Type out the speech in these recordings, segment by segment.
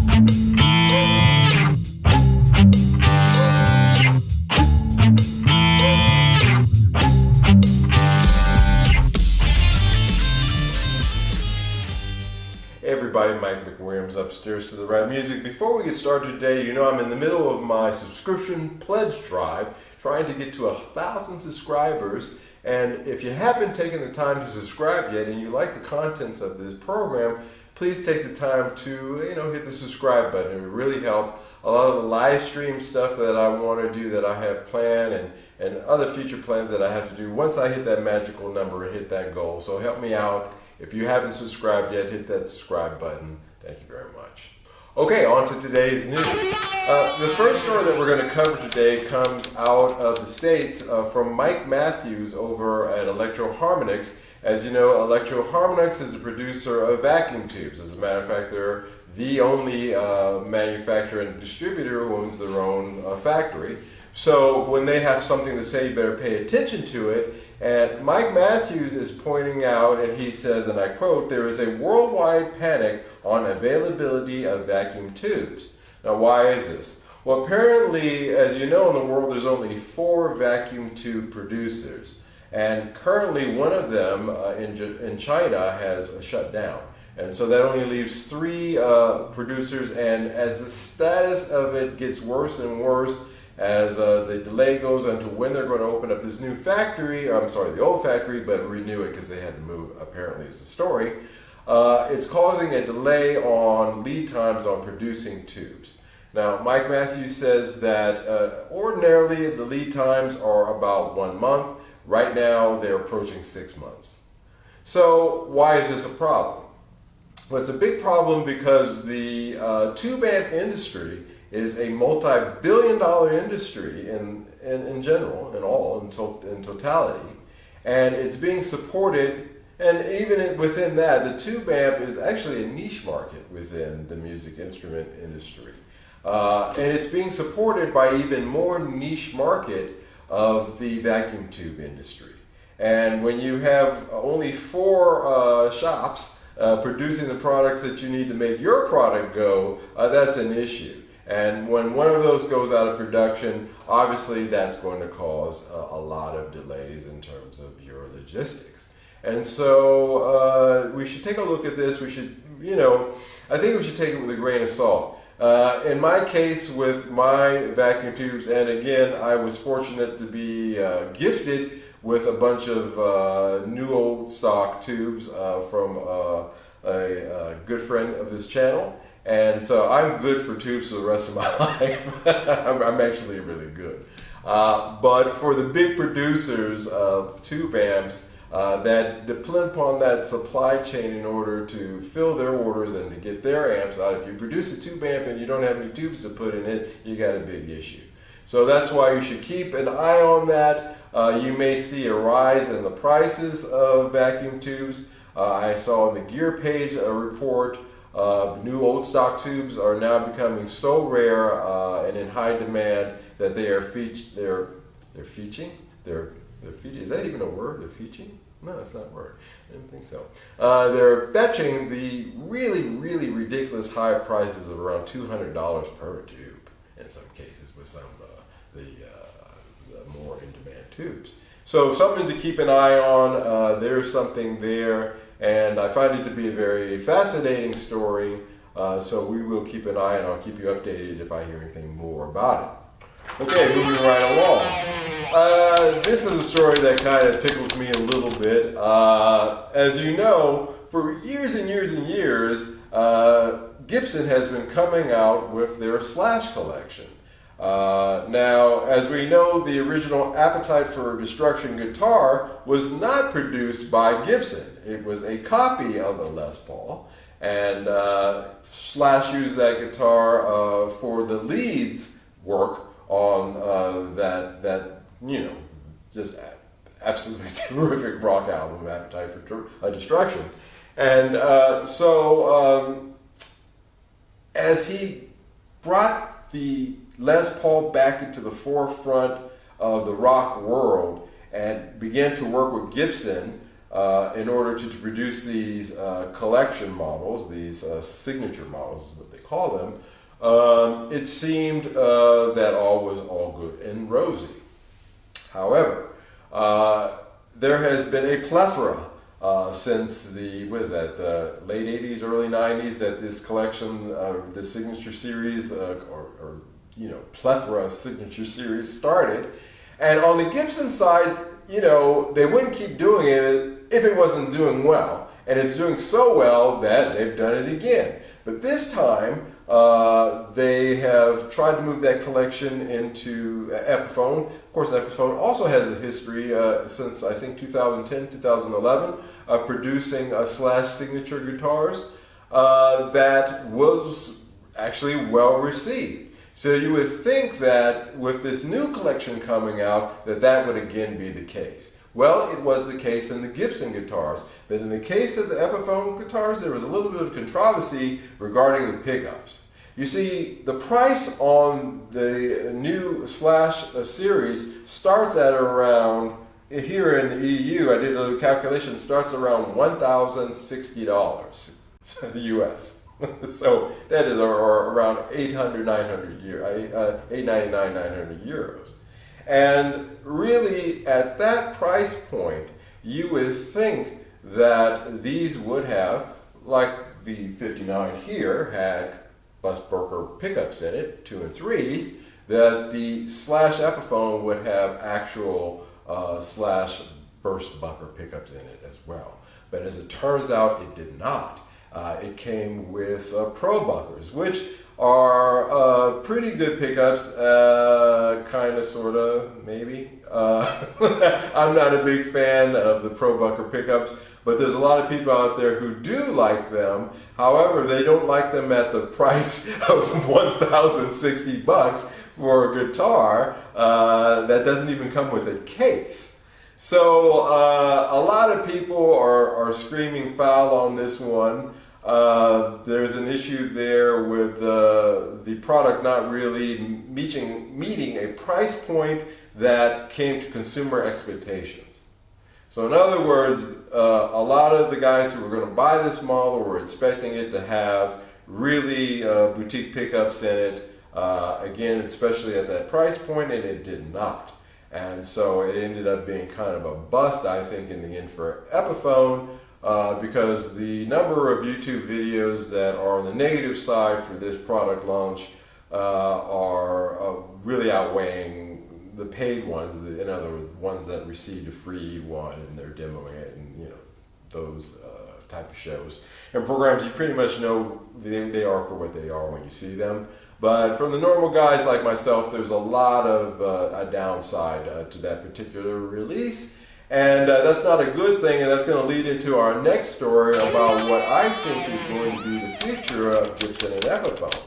Everybody, Mike McWilliams upstairs to the right music. Before we get started today, you know I'm in the middle of my subscription pledge drive, trying to get to 1,000 subscribers. And if you haven't taken the time to subscribe yet and you like the contents of this program, please take the time to hit the subscribe button. It would really help. A lot of the live stream stuff that I want to do, that I have planned, and other future plans that I have to do once I hit that magical number and hit that goal. So help me out. If you haven't subscribed yet, hit that subscribe button. Thank you very much. Okay, on to today's news. The first story that we're going to cover today comes out of the States from Mike Matthews over at Electro-Harmonix. As you know, Electro-Harmonix is a producer of vacuum tubes. As a matter of fact, they're the only manufacturer and distributor who owns their own factory. So when they have something to say, you better pay attention to it. And Mike Matthews is pointing out, and he says, and I quote, "There is a worldwide panic on availability of vacuum tubes." Now, why is this? Well, apparently, as you know, in the world, there's only 4 vacuum tube producers. And currently, one of them in China has shut down. And so that only leaves 3 producers. And as the status of it gets worse and worse, as the delay goes onto when they're going to open up this new factory, the old factory, but renew it because they had to move, apparently is the story, it's causing a delay on lead times on producing tubes. Now, Mike Matthews says that ordinarily the lead times are about 1 month. Right now, they're approaching 6 months. So why is this a problem? Well, it's a big problem because the tube amp industry is a multi-billion-dollar industry in general, in totality, and it's being supported. And even within that, the tube amp is actually a niche market within the music instrument industry, and it's being supported by even more niche market of the vacuum tube industry. And when you have only 4 shops producing the products that you need to make your product go, that's an issue. And when one of those goes out of production, obviously that's going to cause a lot of delays in terms of your logistics. And so we should take a look at this. We should, I think we should take it with a grain of salt. In my case with my vacuum tubes, and again, I was fortunate to be gifted with a bunch of new old stock tubes from a good friend of this channel. And so I'm good for tubes for the rest of my life. I'm actually really good. But for the big producers of tube amps that depend upon that supply chain in order to fill their orders and to get their amps out, if you produce a tube amp and you don't have any tubes to put in it, you got a big issue. So that's why you should keep an eye on that. You may see a rise in the prices of vacuum tubes. I saw in the Gear Page a report. New old stock tubes are now becoming so rare and in high demand that they are they're featuring. Is that even a word? They're featuring? No, that's not a word. I didn't think so. They're fetching the really, really ridiculous high prices of around $200 per tube in some cases with some the more in-demand tubes. So something to keep an eye on. There's something there. And I find it to be a very fascinating story, so we will keep an eye and I'll keep you updated if I hear anything more about it. Okay, moving right along. This is a story that kind of tickles me a little bit. As you know, for years and years and years, Gibson has been coming out with their Slash collection. Now, as we know, the original Appetite for Destruction guitar was not produced by Gibson. It was a copy of a Les Paul, and Slash used that guitar for the leads work on that just absolutely terrific rock album, Appetite for Destruction. And as he brought the Les Paul back into the forefront of the rock world and began to work with Gibson in order to produce these collection models, these signature models is what they call call them, it seemed that all was all good and rosy. However, there has been a plethora since the late 80s, early 90s, that this collection, the signature series, or plethora signature series started. And on the Gibson side, they wouldn't keep doing it if it wasn't doing well. And it's doing so well that they've done it again. But this time, they have tried to move that collection into Epiphone. Of course, Epiphone also has a history since, I think, 2010, 2011, producing Slash signature guitars that was actually well received. So you would think that with this new collection coming out, that would again be the case. Well, it was the case in the Gibson guitars, but in the case of the Epiphone guitars, there was a little bit of controversy regarding the pickups. You see, the price on the new Slash series starts at around, here in the EU, I did a little calculation, starts around $1,060 the US. So that is around 800, 900 899, 900 euros. And really, at that price point, you would think that these would have, like the 59 here, had bus burker pickups in it, 2 and 3s, that the Slash Epiphone would have actual Slash burst bucker pickups in it as well. But as it turns out, it did not. It came with Pro Buckers, which are pretty good pickups, kind of, sort of, maybe. I'm not a big fan of the Pro Bucker pickups, but there's a lot of people out there who do like them. However, they don't like them at the price of $1,060 for a guitar that doesn't even come with a case. So a lot of people are screaming foul on this one. There's an issue there with the product not really meeting a price point that came to consumer expectations. So in other words, a lot of the guys who were going to buy this model were expecting it to have really boutique pickups in it, again, especially at that price point, and it did not. And so it ended up being kind of a bust, I think, in the end for Epiphone, because the number of YouTube videos that are on the negative side for this product launch are really outweighing the paid ones, in other words, ones that received a free one and they're demoing it, and those type of shows and programs. You pretty much know they are for what they are when you see them. But from the normal guys like myself, there's a lot of a downside to that particular release. And that's not a good thing, and that's going to lead into our next story about what I think is going to be the future of Gibson and Epiphone.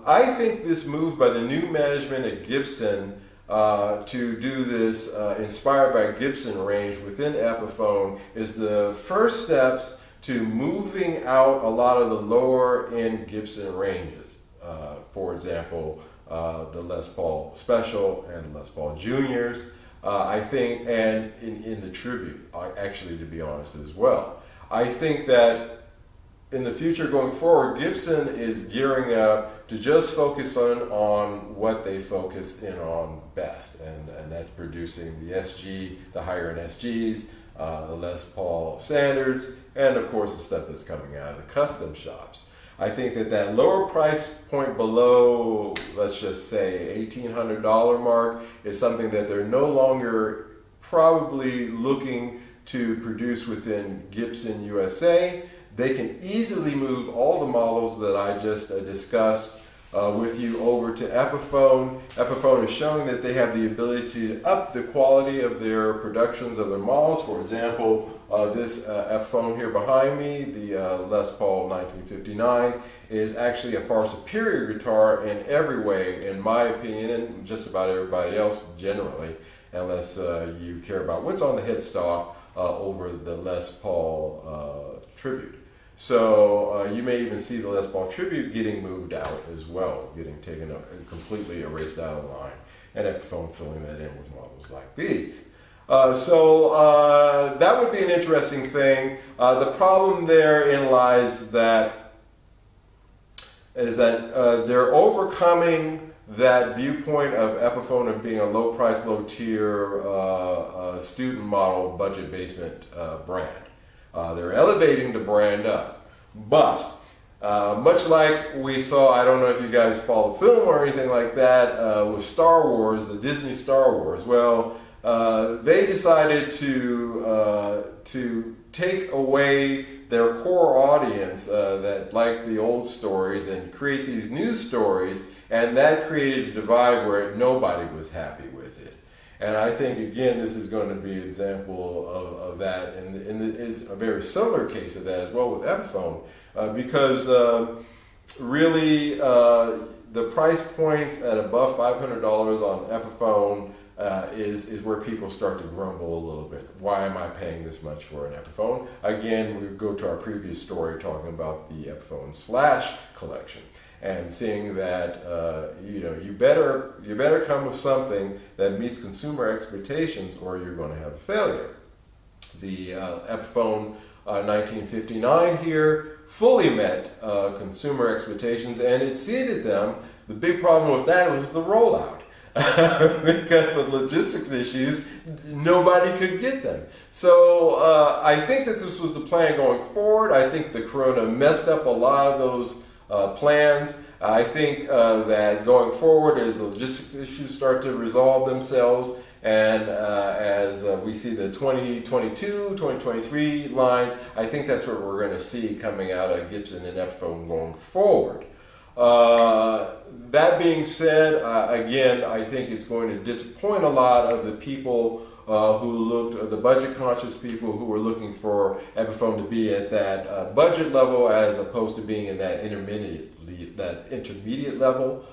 I think this move by the new management at Gibson to do this inspired by Gibson range within Epiphone is the first steps to moving out a lot of the lower end Gibson ranges. For example, the Les Paul Special and Les Paul Juniors, I think, and in the Tribute, actually, to be honest, as well. I think that in the future going forward, Gibson is gearing up to just focus on what they focus in on best, and that's producing the SG, the higher end SGs, the Les Paul standards, and of course the stuff that's coming out of the custom shops. I think that lower price point below, let's just say $1,800 mark, is something that they're no longer probably looking to produce within Gibson USA. They can easily move all the models that I just discussed with you over to Epiphone. Epiphone is showing that they have the ability to up the quality of their productions of their models. For example, this Epiphone here behind me, the Les Paul 1959, is actually a far superior guitar in every way, in my opinion, and just about everybody else generally, unless you care about what's on the headstock over the Les Paul Tribute. So you may even see the Les Paul Tribute getting moved out as well, getting taken up and completely erased out of the line, and Epiphone filling that in with models like these. So that would be an interesting thing. The problem therein lies that is that they're overcoming that viewpoint of Epiphone of being a low price, low tier student model budget basement brand. They're elevating the brand up. But much like we saw, I don't know if you guys follow film or anything like that, with Star Wars, the Disney Star Wars, well, they decided to take away their core audience that liked the old stories and create these new stories, and that created a divide where nobody was happy with it. And I think, again, this is going to be an example of that, and it's a very similar case of that as well with Epiphone, because really the price points at above $500 on Epiphone is where people start to grumble a little bit. Why am I paying this much for an Epiphone? Again, we go to our previous story talking about the Epiphone Slash collection, and seeing that you better come with something that meets consumer expectations, or you're going to have a failure. The Epiphone 1959 here fully met consumer expectations, and it exceeded them. The big problem with that was the rollout. Because of logistics issues, nobody could get them. So I think that this was the plan going forward. I think the corona messed up a lot of those plans. I think that going forward, as the logistics issues start to resolve themselves, and as we see the 2022, 2023 lines, I think that's what we're going to see coming out of Gibson and Epiphone going forward. That being said, again, I think it's going to disappoint a lot of the people the budget conscious people who were looking for Epiphone to be at that budget level, as opposed to being in that intermediate level.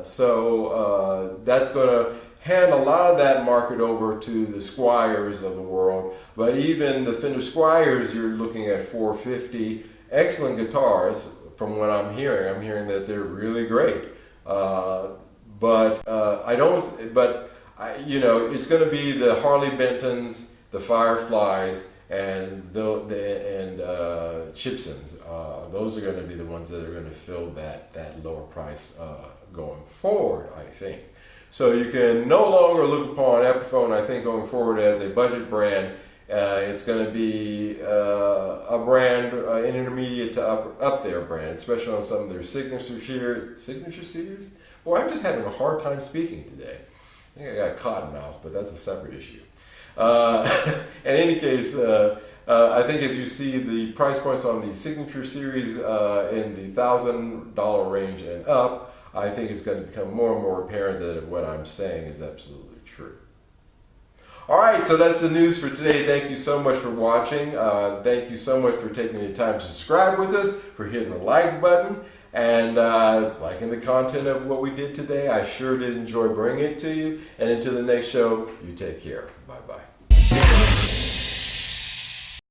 So that's going to hand a lot of that market over to the Squires of the world. But even the Fender Squires, you're looking at $450, excellent guitars. From what I'm hearing that they're really great. It's going to be the Harley Bentons, the Fireflies, and Chipsons. Those are going to be the ones that are going to fill that lower price going forward, I think. So you can no longer look upon Epiphone, I think, going forward as a budget brand. It's going to be a brand, an intermediate to up there brand, especially on some of their signature series. Boy, I'm just having a hard time speaking today. I think I got a cotton mouth, but that's a separate issue. In any case, I think as you see the price points on the signature series in the $1,000 range and up, I think it's going to become more and more apparent that what I'm saying is absolutely true. All right, so that's the news for today. Thank you so much for watching. Thank you so much for taking the time to subscribe with us, for hitting the like button, and liking the content of what we did today. I sure did enjoy bringing it to you. And until the next show, you take care. Bye-bye.